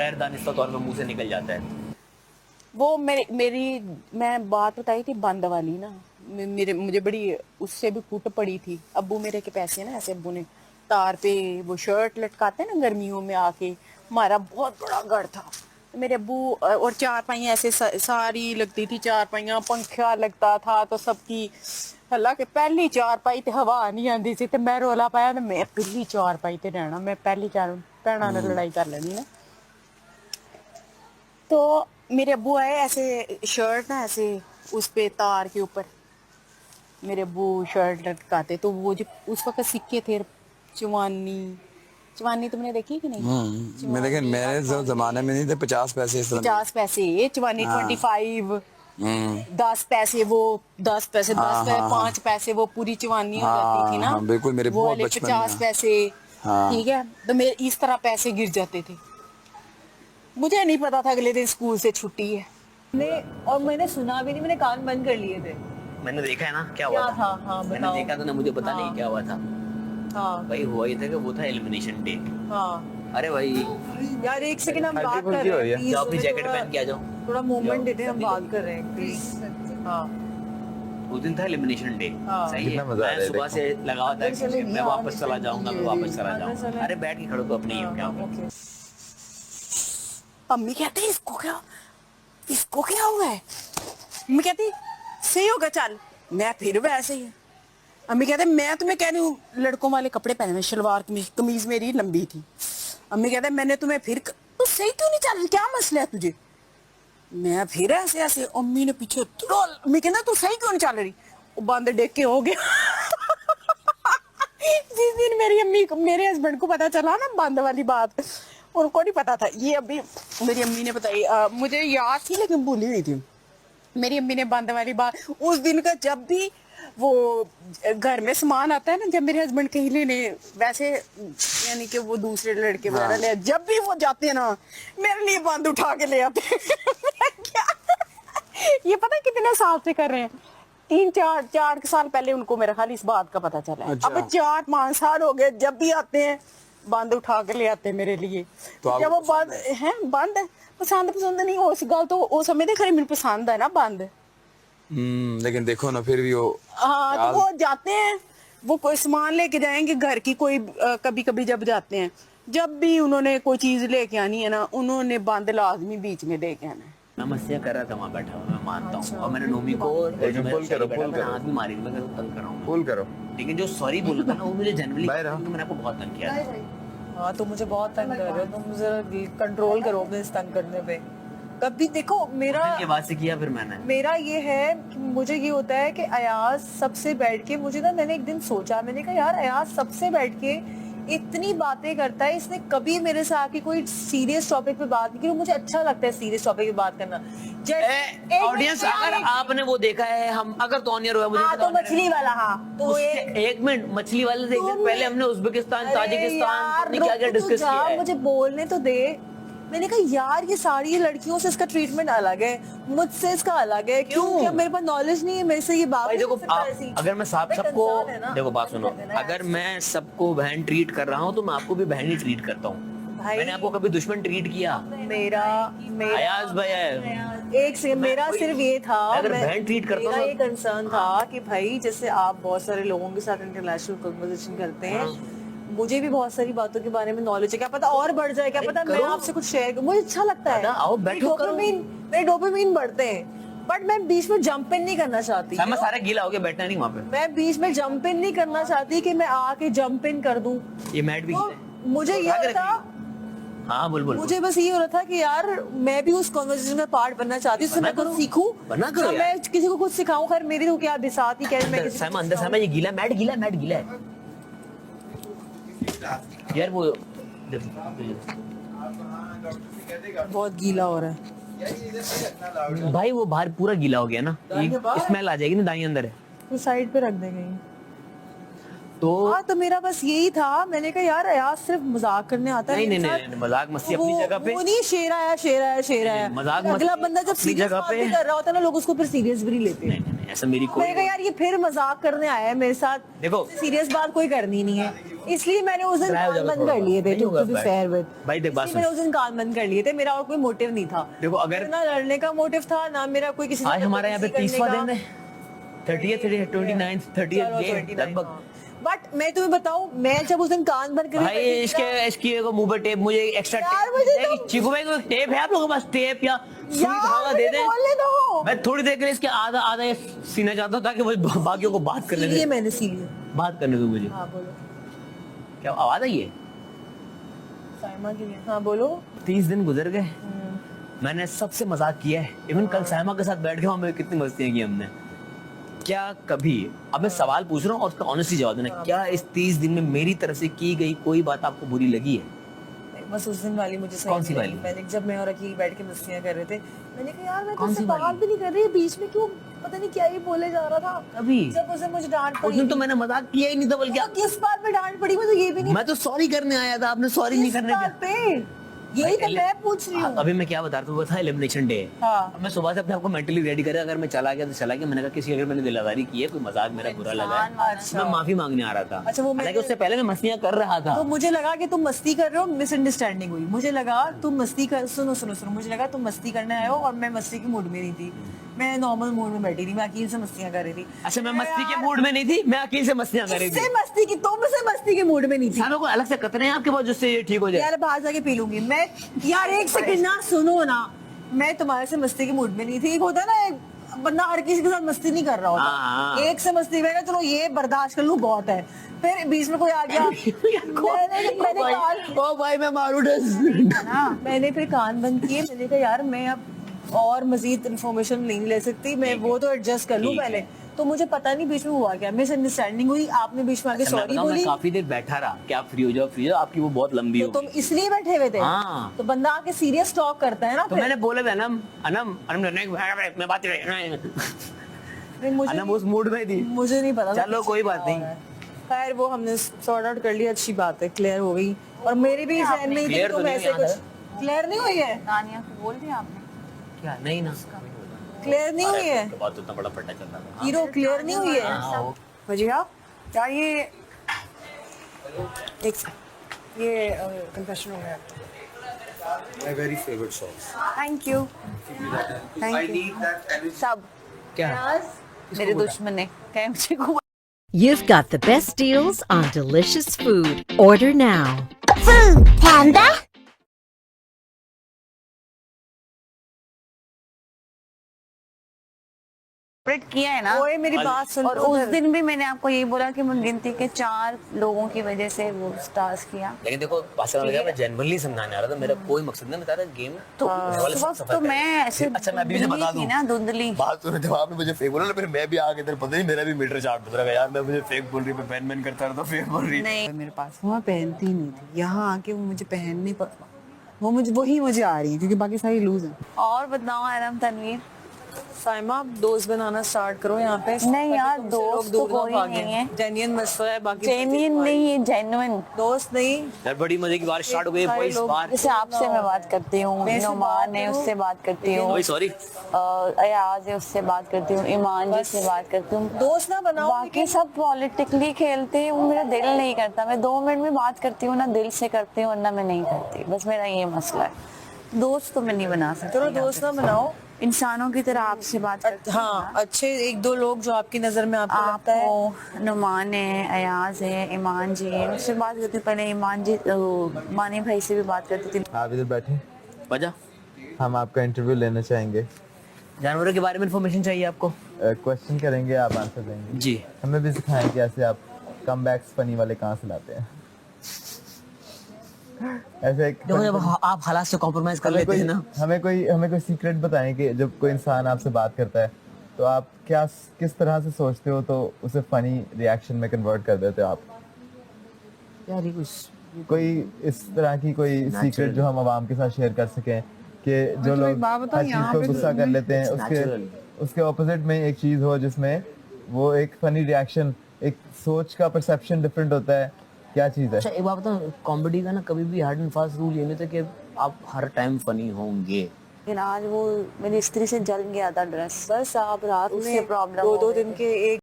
गैर दानिस्ता तौर पे मुंह से निकल जाता है। वो मेरी मैं बात बताई थी बंद वाली ना। मेरे मुझे बड़ी उससे भी कुट पड़ी थी। अब्बू मेरे के पैसे ना, ऐसे अब्बू ने तार पे वो शर्ट लटकाते ना गर्मियों में आके, हमारा बहुत बड़ा घर था। तो मेरे अब्बू और चारपाई ऐसे सारी लगती थी, चारपाइयाँ पंखा लगता था तो सबकी हल्ला के पहली चारपाई ते हवा नहीं आती सी। ते मैं रोला पाया तो मैं पहली चारपाई ते रहना, मैं पहली चार भैनों ने लड़ाई कर लेनी ना। तो मेरे अब्बू आए ऐसे शर्ट ना ऐसे उस पे तार के ऊपर मेरे अब्बू शर्ट लटकाते, तो वो जो उस वक्त सिक्के थे, चवानी चवानी तुमने देखी कि नहीं? मैं लेकिन चवानी मेरे जो 18 जमाने में नहीं थे 50 पैसे इस तरह में। 50 पैसे चवानी, हाँ 25, हम्म 10 पैसे वो, 10 पैसे, हाँ हाँ हाँ 5 पैसे वो पूरी चवानी हो जाती थी हाँ ना। हाँ बिल्कुल, मेरे वो बहुत वाले बचपन में। 50 पैसे। हाँ ठीक है, तो मेरे इस तरह पैसे गिर जाते थे। मुझे नहीं पता था अगले दिन स्कूल से छुट्टी है। और मैंने सुना भी नहीं, मैंने कान बंद कर लिए थे। मैंने देखा है ना क्या हुआ क्या था। था? हाँ मैंने बताओ। देखा था ना, मुझे पता नहीं हाँ। क्या हुआ था। हाँ भाई हुआ ये था कि वो था एलिमिनेशन डे। हाँ अरे भाई यार, एक सेकंड हम बात कर फुल्की हो रहे रही हैं, है। प्लीज जाओ अपनी जैकेट पहन के आ जाओ। थोड़ा मूवमेंट जाओ, देते हैं, हम सर्दी बात लगी। कर रहे हैं प्लीज। हाँ उस दिन था एलिमिनेशन डे। हाँ। सही है, कितना मजा आ रहा मैं है, सुबह देखो। से लगा हुआ था अंदर चले, कि मैं हाँ, वापस चला जाऊंगा, मैं वापस चला अंदर जाऊंगा। चले। अरे बैठ के खड़ो तो अपनी ही हो क्या होगा। ओके। अम्मी कहते इसको क्या हुआ है? अम्मी कहती सही होगा चल। मैं फिर वैसे ही। अम्मी कहते मैं तुम्हें कह रही हूँ लड़कों वाले कपड़े पहने हुए, शलवार कमीज, कमीज मेरी लंबी थी। अम्मी कहते मैंने तुम्हें फिर तू सही क्यों नहीं चल, क्या मसला है तुझे? मैं फिर ऐसे ऐसे, अम्मी ने पीछे तुरल, अम्मी कहना तू सही क्यों नहीं चल रही? वो बंद डेक के हो गया। जिस दिन मेरी अम्मी को, मेरे हस्बैंड को पता चला ना बंद वाली बात, उनको नहीं पता था ये, अभी मेरी अम्मी ने बताई। मुझे याद थी लेकिन भूली हुई थी। मेरी अम्मी ने बंद वाली बात उस दिन का, जब भी वो घर में सामान आता है ना, जब मेरे हस्बैंड कहीं लेने वैसे, यानी कि वो दूसरे लड़के वगैरह ले, जब भी वो जाते हैं ना मेरे लिए बंद उठा के ले आते हैं। क्या ये पता है कितने साल से कर रहे हैं? 3-4 साल पहले उनको मेरा ख्याल इस बात का पता चला है। अच्छा। अब 4-5 साल हो गए, जब भी आते हैं बंद उठा के ले आते हैं मेरे लिए। तो जब वो बंद है, बंद है पसंद नहीं, उस गल तो वो समझते खरे मेरे पसंद है ना बंद। लेकिन देखो ना फिर भी वो हाँ, तो वो जाते हैं, वो कोई सामान लेके जाएंगे घर की, कोई कभी कभी जब जाते हैं, जब भी उन्होंने कोई चीज लेके आनी है ना, उन्होंने बंद लाजमी बीच में दे के आना है। मैं मस्तियाँ कर रहा था वहाँ बैठा हुआ, मैं मानता हूँ। और मैंने नोमी को जो मेरे पुल करो, बैठा पुल मैंने करो। हाथ भी मारी थी, मैं कहता तंग कर रहा हूँ। फुल करो। लेकिन जो सॉरी बोला था ना, वो मुझे जनरली बाहर आओ। मैंने आपको बहुत तंग किया था। हाँ, तो मुझे बहुत तंग कर रहे हो, तुम मुझे कंट्रोल करो अपने इस तंग करने पे। कभी देखो मेरा उस दिन के बाद से किया फिर मैंने। मेरा ये है कि मुझे ये होता है कि अयाज सबसे बैठ के, मुझे ना, मैंने एक दिन सोचा, मैंने कहा यार अयाज सबसे बैठ के इतनी बातें करता है, इसने कभी मेरे से आके कोई सीरियस टॉपिक पे बात नहीं की। मुझे अच्छा लगता है सीरियस टॉपिक पे बात करना। ऑडियंस, अगर आपने वो देखा है, हम अगर तोनियर हुआ मुझे हाँ, पता तो मछली वाला, हाँ तो एक मिनट, मछली वाले से एक दिन पहले हमने उज्बेकिस्तान, अरे ताजिकिस्तान, यार, पता नहीं क्या क्या रुक तो डिस्कस जा, किया है। मुझे बोलने तो दे। मैंने कहा यार ये सारी लड़कियों से इसका ट्रीटमेंट अलग है, मुझसे इसका अलग है। क्यों? क्या मेरे पास नॉलेज नहीं है? मेरे से ये बात भाई नहीं देखो, कर सकता ऐसी? अगर मैं भाई सबको कंसर्न है ना। देखो बात सुनो, कर देना यार। अगर मैं सबको बहन ट्रीट कर रहा हूँ तो मैं आपको भी बहन ही ट्रीट करता हूँ। भाई मैंने आपको कभी दुश्मन ट्रीट किया? मेरा अयाज भाई है। एक से मेरा कोई- सिर्फ ये था, अगर बहन ट्रीट करता मेरा हूँ ये कंसर्न था कि भाई जैसे आप बहुत सारे लोगों के साथ इंटरनेशनल कन्वर्सेशन करते हैं, मुझे भी बहुत सारी बातों के बारे में नॉलेज है, क्या पता और बढ़ जाए, क्या पता मैं करो। आपसे कुछ शेयर करूं, मुझे अच्छा लगता है। दादा, आओ, बैठो, करो। मेरे डोपामिन बढ़ते हैं, बट मैं बीच में जंप इन नहीं करना चाहती। मैं सारे गीला हो गया, बैठना नहीं वहाँ पे। मैं बीच में जंप इन नहीं करना चाहती कि मैं आके जंप इन कर दूं। ये मैट भी तो गीला है। मुझे ये उठा के हो रहा था, रखिए। हाँ बोल बोल। मुझे बस ये हो रहा था कि यार मैं भी उस कन्वर्सेशन में पार्ट बनना चाहती हूँ, उससे मैं कुछ सीखूं, बना करो जब यार। मैं किसी को कुछ सिखाऊं। खैर मेरी तो क्या बिसात ही, क्या मैं किसी को सामा कुछ अंदर, सामा सिखाऊं। ये गीला मैट गीला है यार। वो बहुत गीला हो रहा है। भाई वो बाहर पूरा गीला हो गया ना, स्मेल आ जाएगी ना, दाई अंदर है। तो साइड पे रख दे कहीं। तो हाँ तो मेरा बस यही था, मैंने कहा यार अयाज सिर्फ मजाक करने आता है नहीं, मेरे नहीं, साथ। नहीं, मजाक मस्ती अपनी जगह पे। वो नहीं शेर आया शेर आया शेर आया, मजाक अगला मस्ती बंदा जब अपनी सीरियस जगह बात पे। भी कर रहा होता है ना, लोग उसको फिर सीरियस भी नहीं लेते। नहीं, नहीं, नहीं, ऐसा मेरी कोई मैंने कहा यार ये फिर मजाक करने आया है मेरे साथ, देखो। सीरियस बात कोई करनी नहीं है, इसलिए मैंने उस दिन ड्राई हो कान जाएगा बंद थोड़ा कर लिए थे। नहीं होगा टू बी भाई। फेयर विद भाई देख बात मैंने सुन। उस दिन कान बंद कर लिए थे, मेरा और कोई मोटिव नहीं था। देखो, अगर- ना लड़ने का मोटिव था ना मेरा कोई किसी से आज हमारे यहाँ पे बदतमीजी 30वां करने दिन है, 30th 29th 30th डे लगभग। बट मैं तुम्हें बताऊं, मैं जब उस दिन कान बंद कर भाई इसके को मुंह पे टेप, मुझे एक्स्ट्रा यार, मुझे टेप तो- चीकू भाई को टेप है आप लोगों के पास, टेप या सुई यार, धागा दे मुझे दे। बोलने दो। मैं थोड़ी देर के लिए इसके आधा आधा ये सीना चाहता हूँ ताकि वो बाकियों को बात करने सीलिए दे, मैंने सीलिए। बात करने दो मुझे। हाँ बोलो क्या आवाज आई है? साइमा के लिए। हाँ बोलो। 30 दिन गुजर गए, मैंने सबसे मजाक किया है, इवन कल साइमा के साथ बैठ के हमें कितनी मस्तियां की हमने। क्या कभी, अब मैं सवाल पूछ रहा हूँ और उसका ऑनेस्टली जवाब देना, क्या इस 30 दिन में मेरी तरफ से की गई कोई बात आपको बुरी लगी है? बस उस दिन वाली मुझे सही कौन सी नहीं लगी। वाली? मैंने जब मैं और अकील बैठ के मस्तियां कर रहे थे, मैंने कहा यार मैं कौन तुझसे सी वाली? बात भी नहीं कर रही, बीच में क्यों पता नहीं क्या ही बोले जा रहा था। कभी जब उसे मुझे डांट उस पड़ी दिन तो मैंने मजाक किया ही नहीं था, बल्कि क्या किस बात पे डांट पड़ी मुझे ये भी नहीं मैं तो सॉरी करने आया था, आपने सॉरी नहीं किस करने बात दिया। पे, यही तो मैं पूछ रही हूँ। अभी मैं क्या बता रहा हूँ, वो था एलिमिनेशन डे। हाँ। अब मैं सुबह से अपने आप को मेंटली रेडी करा, अगर मैं चला गया तो चला गया। मैंने कहा किसी अगर मैंने दिलादारी की है, कोई मजाक मेरा बुरा लगा है, अच्छा। मैं माफी मांगने आ रहा था। अच्छा, वो हालांकि उससे पहले मैं मस्तियां कर रहा था। तो मुझे लगा कि तुम मस्ती कर रहे हो, मिसअंडरस्टैंडिंग हुई। मुझे लगा तुम मस्ती कर, सुनो सुनो सुनो, मुझे लगा तुम मस्ती करने आए हो और मैं मस्ती के मूड में नहीं थी, मैं नॉर्मल मूड में बैठी थी, मैं अकील से मस्तियां कर रही थी। अच्छा, मैं मस्ती के मूड में नहीं थी, मैं अकेले से मस्तियां कर रही थी। इससे मस्ती की, तुम से मस्ती के मूड में नहीं थी। सालों को अलग से कतरे हैं आपके पास जिससे ये ठीक हो जाए? यार बाहर जाके पी लूंगी मैं। यार एक सेकंड ना सुनो ना, मैं तुम्हारे से मस्ती के मूड में नहीं थी। एक होता है ना, एक बंदा हर किसी के साथ मस्ती नहीं कर रहा हाँ। होता, एक से मस्ती में चलो ये बर्दाश्त कर लूं बहुत है, फिर बीच में कोई आ गया ओ भाई मैं मारू डस। मैंने फिर कान बंद किए। मैंने कहा यार मैं अब और मजीद इन्फॉर्मेशन नहीं ले सकती, मैं वो तो एडजस्ट कर लूं ठीक है। पहले। तो मुझे पता नहीं बीच में हुआ क्या, मिसअंडरस्टैंडिंग हुई, आपने बीच में आके अच्छा, मैं सॉरी बताऊं, मैं बोली, काफी देर बैठा रहा कि आप फ्री हो जाओ, फ्री हो जाओ, आपकी वो बहुत लंबी तो हो तुम इसलिए बैठे हुए थे। हाँ। तो बंदा आके सीरियस टॉक करता है ना तो फिर। मैंने बोला भी अनम अनम अनम मैं बात नहीं, मुझे अनम उस मूड में थी। मुझे नहीं पता था चलो, पीछे कोई क्या बात हो नहीं। रहा है। खैर वो हमने सॉर्ट आउट कर लिया, अच्छी बात है, क्लियर हो गई। और मेरी भी जहन में ही थी Clear कि तो तुम नहीं ऐसे हुई, कुछ क्लियर नहीं हुई है, तानिया को बोल दिया आपने? क्या नहीं ना, क्लियर नहीं हुई है बहुत उतना बड़ा फटा चल रहा था। हीरो, क्लियर नहीं हुई है। हाँ, वजिया यार ये एक सेकंड, ये कन्फेशन हो गया। My very favorite songs. Thank you thank you. सब क्या मेरे दुश्मन है, कहे मुझे को You've got the best deals on delicious food. Order now. Food Panda. Operate किया है ना। ओए मेरी बात सुन, और उस दिन भी मैंने आपको यही बोला कि मैं गिनती के 4 लोगों की वजह से वो स्टार्स किया। लेकिन देखो भाषा में मैं जेन्युइनली समझाने आ रहा था, मेरा कोई मकसद नहीं, बता रहा गेम तो उस वक्त तो मैं ऐसे अच्छा, मैं अभी से बता दूं थी ना, धुंधली। बात सुनो, जब आपने मुझे फेक बोला ना, फिर मैं भी आगे इधर पता नहीं मेरा भी मीटर चार्ट बदल गया यार। मैं मुझे फेक बोल रही, मैं बैन बैन करता रहा तो फेक बोल रही। नहीं मेरे पास वो मैं पहनती ही नहीं थी, यहाँ आके वो मुझे पहनने पर वो मुझे वही मुझे आ रही है क्योंकि बाकी सारी लूज हैं। और बताओ आराम तनवीर। साइमा आप दोस्त बनाना स्टार्ट करो यहाँ पे। नहीं यार, तुमसे लोग दोस्त दूर तो ना कोई भागें। नहीं है। जेन्युइन मसला है, बाकी जेन्युइन नहीं है, जेन्युइन। दोस्त नहीं। यार बड़ी मजे की बात स्टार्ट हो गई सारे वॉइस लोग- बार। जैसे आपसे मैं बात करती हूँ, मेरे से नुमान है बात उससे बात करती हूँ, ओए सॉरी, अयाज है उससे बात करती हूँ, ईमान जी से बात करती हूँ। दोस्त ना बनाओ, बाकी सब पॉलिटिकली खेलते हैं, वो मेरा दिल नहीं करता। मैं 2 मिनट में बात करती हूँ ना, दिल से करती हूँ वरना मैं नहीं करती, बस मेरा ये मसला है। दोस्त तो मैं नहीं बना सकती। चलो दोस्त ना बनाओ। इंसानों की तरह आपसे बात करती हूँ हाँ, अच्छे 1-2 लोग जो आपकी नजर में आपको लगता है। आपको, नुमान है, अयाज है, ईमान जी है, उससे बात करती हूँ। पहले ईमान जी, मानी भाई से भी बात करती थी। आप इधर बैठे, वजह हम आपका इंटरव्यू लेना चाहेंगे। जानवरों के बारे में इन्फॉर्मेशन चाहिए आपको? क्वेश्चन करेंगे, आप आंसर देंगे। जी। हमें भी सिखाएं कि ऐसे आप कमबैक्स फनी वाले कहाँ से लाते हैं। ऐसे एक देखो, जब आप हालात से कॉम्प्रोमाइज कर लेते हैं ना, हमें कोई सीक्रेट बताएं कि जब कोई इंसान आपसे बात करता है तो आप किस तरह से सोचते हो तो उसे फनी रिएक्शन में कन्वर्ट कर देते हो आप। यार ये कुछ कोई इस तरह की कोई सीक्रेट जो हम आवाम के साथ शेयर कर सकें कि जो लोग बात बताऊं, हर चीज यहाँ को पे गुस्सा कर लेते हैं, उसके ऑपोजिट में एक चीज हो जिसमें वो एक फनी रिएक्शन एक सोच का परसेप्शन डिफरेंट होता है, क्या चीज है? अच्छा एक बात बताऊं, कॉमेडी का ना कभी भी हार्ड एंड फास्ट रूल ये नहीं था कि आप हर टाइम फनी होंगे। लेकिन आज वो मेरी स्त्री से जल गया था ड्रेस, बस आप रात उससे में प्रॉब्लम दो दिन के एक